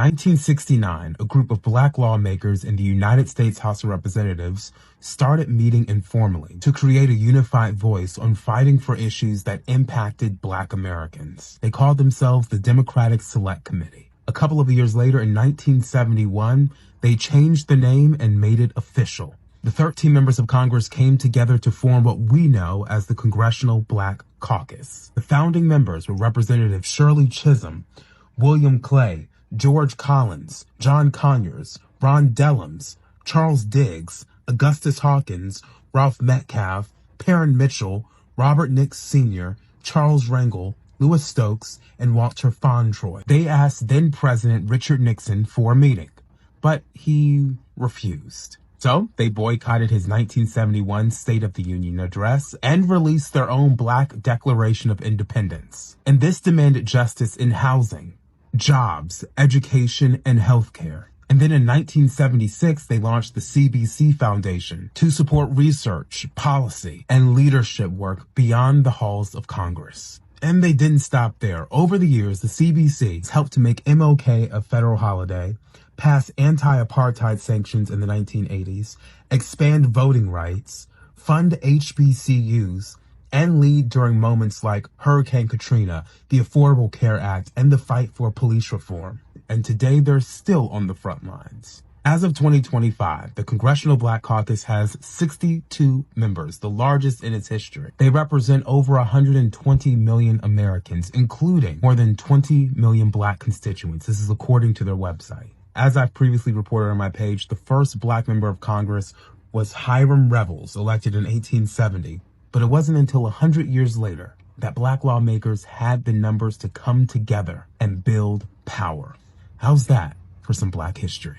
1969, a group of black lawmakers in the United States House of Representatives started meeting informally to create a unified voice on fighting for issues that impacted black Americans. They called themselves the Democratic Select Committee. A couple of years later, in 1971, they changed the name and made it official. The 13 members of Congress came together to form what we know as the Congressional Black Caucus. The founding members were Representatives Shirley Chisholm, William Clay, George Collins, John Conyers, Ron Dellums, Charles Diggs, Augustus Hawkins, Ralph Metcalfe, Perrin Mitchell, Robert Nix Sr., Charles Rangel, Louis Stokes, and Walter Fauntroy. They asked then-President Richard Nixon for a meeting, but he refused. So they boycotted his 1971 State of the Union address and released their own Black Declaration of Independence. And this demanded justice in housing, jobs, education, and healthcare. And then in 1976, they launched the CBC Foundation to support research, policy, and leadership work beyond the halls of Congress. And they didn't stop there. Over the years, the CBC helped to make MLK a federal holiday, pass anti-apartheid sanctions in the 1980s, expand voting rights, fund HBCUs, and lead during moments like Hurricane Katrina, the Affordable Care Act, and the fight for police reform. And today they're still on the front lines. As of 2025, the Congressional Black Caucus has 62 members, the largest in its history. They represent over 120 million Americans, including more than 20 million black constituents. This is according to their website. As I've previously reported on my page, the first black member of Congress was Hiram Revels, elected in 1870. But it wasn't until 100 years later that black lawmakers had the numbers to come together and build power. How's that for some black history?